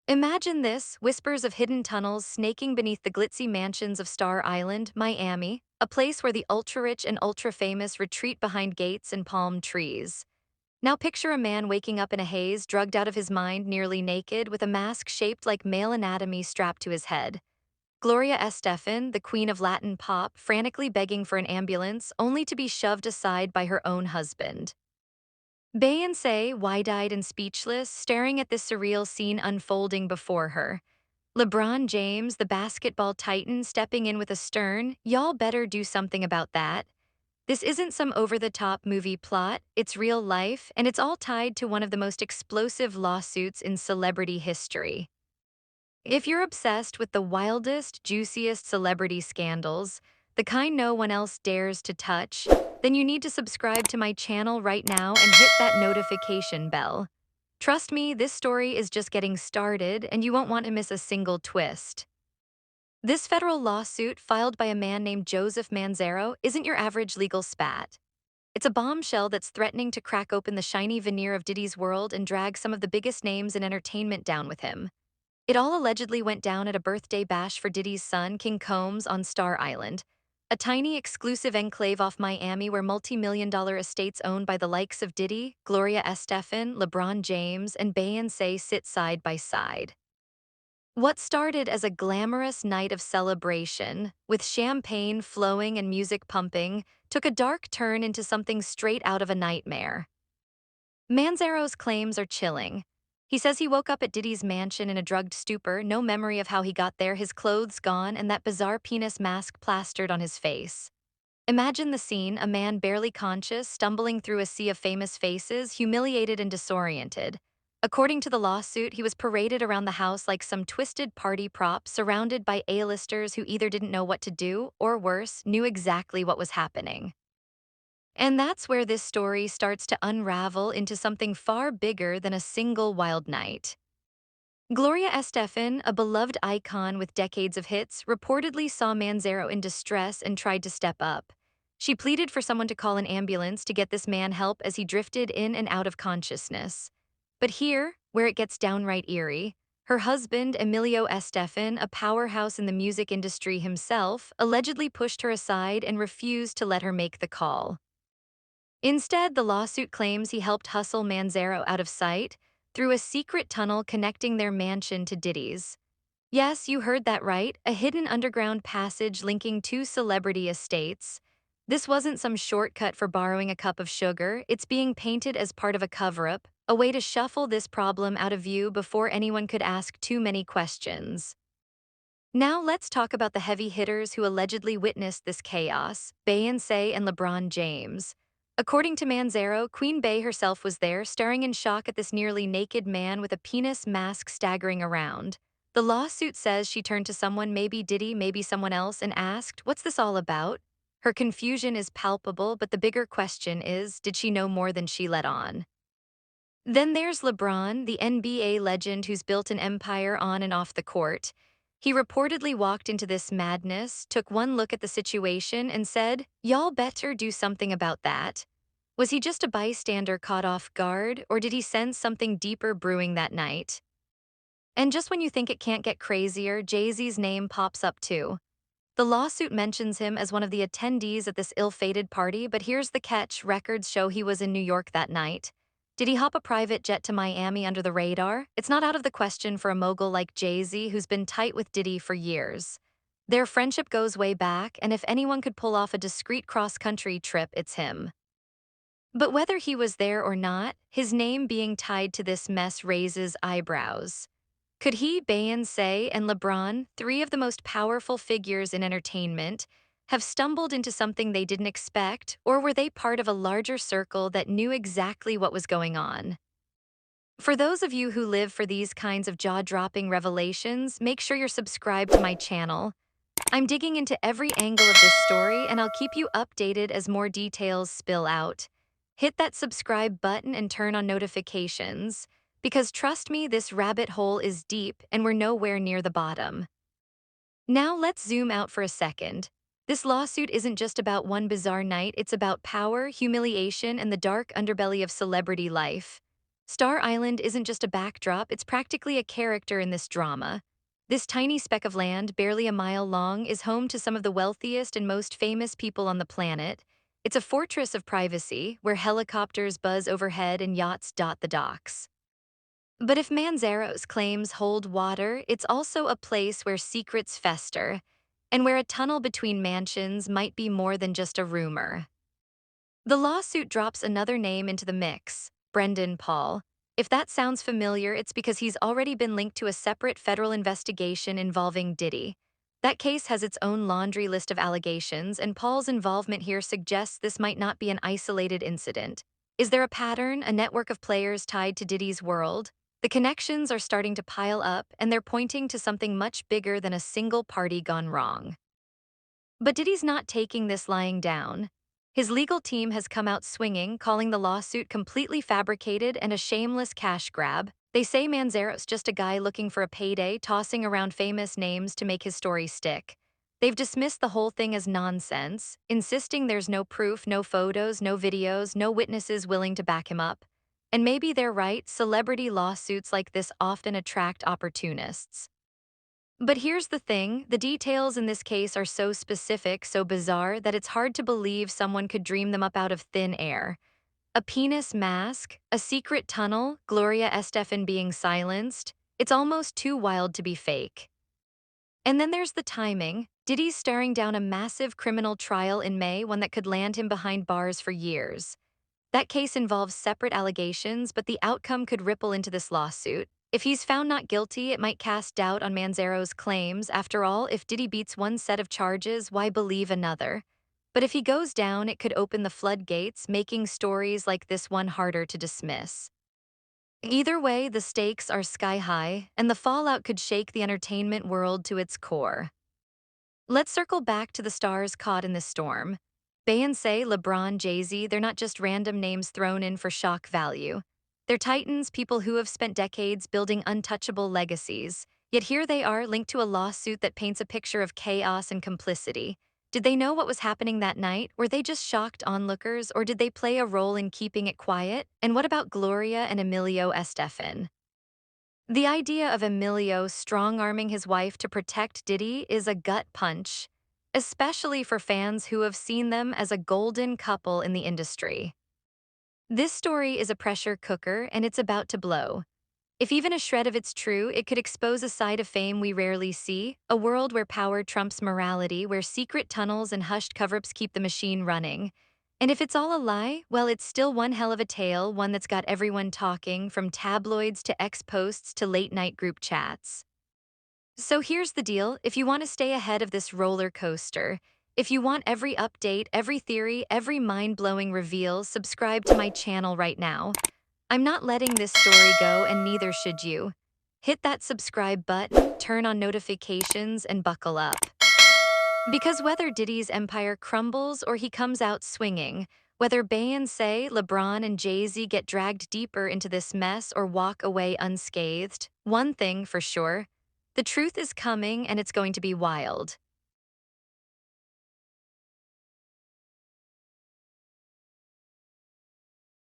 Imagine this, whispers of hidden tunnels snaking beneath the glitzy mansions of Star Island, Miami, a place where the ultra-rich and ultra-famous retreat behind gates and palm trees. Now picture a man waking up in a haze, drugged out of his mind, nearly naked, with a mask shaped like male anatomy strapped to his head. Gloria Estefan, the queen of Latin pop, frantically begging for an ambulance, only to be shoved aside by her own husband. Beyoncé, wide-eyed and speechless, staring at this surreal scene unfolding before her. LeBron James, the basketball titan, stepping in with a stern, "Y'all better do something about that." This isn't some over-the-top movie plot, it's real life, and it's all tied to one of the most explosive lawsuits in celebrity history. If you're obsessed with the wildest, juiciest celebrity scandals, the kind no one else dares to touch, then you need to subscribe to my channel right now and hit that notification bell. Trust me, this story is just getting started, and you won't want to miss a single twist. This federal lawsuit, filed by a man named Joseph Manzaro, isn't your average legal spat. It's a bombshell that's threatening to crack open the shiny veneer of Diddy's world and drag some of the biggest names in entertainment down with him. It all allegedly went down at a birthday bash for Diddy's son, King Combs, on Star Island, a tiny exclusive enclave off Miami where multi-million-dollar estates owned by the likes of Diddy, Gloria Estefan, LeBron James, and Beyoncé sit side by side. What started as a glamorous night of celebration, with champagne flowing and music pumping, took a dark turn into something straight out of a nightmare. Manzaro's claims are chilling. He says he woke up at Diddy's mansion in a drugged stupor, no memory of how he got there, his clothes gone, and that bizarre penis mask plastered on his face. Imagine the scene, a man barely conscious, stumbling through a sea of famous faces, humiliated and disoriented. According to the lawsuit, he was paraded around the house like some twisted party prop, surrounded by A-listers who either didn't know what to do, or worse, knew exactly what was happening. And that's where this story starts to unravel into something far bigger than a single wild night. Gloria Estefan, a beloved icon with decades of hits, reportedly saw Manzaro in distress and tried to step up. She pleaded for someone to call an ambulance to get this man help as he drifted in and out of consciousness. But here, where it gets downright eerie, her husband, Emilio Estefan, a powerhouse in the music industry himself, allegedly pushed her aside and refused to let her make the call. Instead, the lawsuit claims he helped hustle Manzaro out of sight through a secret tunnel connecting their mansion to Diddy's. Yes, you heard that right, a hidden underground passage linking two celebrity estates. This wasn't some shortcut for borrowing a cup of sugar, it's being painted as part of a cover-up, a way to shuffle this problem out of view before anyone could ask too many questions. Now let's talk about the heavy hitters who allegedly witnessed this chaos, Beyoncé and LeBron James. According to Manzaro, Queen Bey herself was there, staring in shock at this nearly naked man with a penis mask staggering around. The lawsuit says she turned to someone, maybe Diddy, maybe someone else, and asked, "What's this all about?" Her confusion is palpable, but the bigger question is, did she know more than she let on? Then there's LeBron, the NBA legend who's built an empire on and off the court. He reportedly walked into this madness, took one look at the situation, and said, "Y'all better do something about that." Was he just a bystander caught off guard, or did he sense something deeper brewing that night? And just when you think it can't get crazier, Jay-Z's name pops up too. The lawsuit mentions him as one of the attendees at this ill-fated party, but here's the catch: records show he was in New York that night. Did he hop a private jet to Miami under the radar? It's not out of the question for a mogul like Jay-Z, who's been tight with Diddy for years. Their friendship goes way back, and if anyone could pull off a discreet cross-country trip, it's him. But whether he was there or not, his name being tied to this mess raises eyebrows. Could he, Beyoncé, and LeBron, three of the most powerful figures in entertainment, have stumbled into something they didn't expect, or were they part of a larger circle that knew exactly what was going on? For those of you who live for these kinds of jaw-dropping revelations, make sure you're subscribed to my channel. I'm digging into every angle of this story, and I'll keep you updated as more details spill out. Hit that subscribe button and turn on notifications, because trust me, this rabbit hole is deep and we're nowhere near the bottom. Now let's zoom out for a second. This lawsuit isn't just about one bizarre night, it's about power, humiliation, and the dark underbelly of celebrity life. Star Island isn't just a backdrop, it's practically a character in this drama. This tiny speck of land, barely a mile long, is home to some of the wealthiest and most famous people on the planet. It's a fortress of privacy, where helicopters buzz overhead and yachts dot the docks. But if Manzaro's claims hold water, it's also a place where secrets fester, and where a tunnel between mansions might be more than just a rumor. The lawsuit drops another name into the mix, Brendan Paul. If that sounds familiar, it's because he's already been linked to a separate federal investigation involving Diddy. That case has its own laundry list of allegations, and Paul's involvement here suggests this might not be an isolated incident. Is there a pattern, a network of players tied to Diddy's world? The connections are starting to pile up, and they're pointing to something much bigger than a single party gone wrong. But Diddy's not taking this lying down. His legal team has come out swinging, calling the lawsuit completely fabricated and a shameless cash grab. They say Manzaro's just a guy looking for a payday, tossing around famous names to make his story stick. They've dismissed the whole thing as nonsense, insisting there's no proof, no photos, no videos, no witnesses willing to back him up. And maybe they're right, celebrity lawsuits like this often attract opportunists. But here's the thing, the details in this case are so specific, so bizarre, that it's hard to believe someone could dream them up out of thin air. A penis mask, a secret tunnel, Gloria Estefan being silenced. It's almost too wild to be fake. And then there's the timing. Diddy's staring down a massive criminal trial in May, one that could land him behind bars for years. That case involves separate allegations, but the outcome could ripple into this lawsuit. If he's found not guilty, it might cast doubt on Manzaro's claims. After all, if Diddy beats one set of charges, why believe another? But if he goes down, it could open the floodgates, making stories like this one harder to dismiss. Either way, the stakes are sky high, and the fallout could shake the entertainment world to its core. Let's circle back to the stars caught in this storm. Beyoncé, LeBron, Jay-Z, they're not just random names thrown in for shock value. They're titans, people who have spent decades building untouchable legacies. Yet here they are, linked to a lawsuit that paints a picture of chaos and complicity. Did they know what was happening that night? Were they just shocked onlookers, or did they play a role in keeping it quiet? And what about Gloria and Emilio Estefan? The idea of Emilio strong-arming his wife to protect Diddy is a gut punch, especially for fans who have seen them as a golden couple in the industry. This story is a pressure cooker, and it's about to blow. If even a shred of it's true, it could expose a side of fame we rarely see, a world where power trumps morality, where secret tunnels and hushed cover-ups keep the machine running. And if it's all a lie, well, it's still one hell of a tale, one that's got everyone talking, from tabloids to ex-posts to late-night group chats. So here's the deal, if you want to stay ahead of this roller coaster, if you want every update, every theory, every mind-blowing reveal, subscribe to my channel right now. I'm not letting this story go, and neither should you. Hit that subscribe button, turn on notifications, and buckle up. Because whether Diddy's empire crumbles or he comes out swinging, whether Beyoncé, LeBron, and Jay-Z get dragged deeper into this mess or walk away unscathed, one thing for sure, the truth is coming and it's going to be wild.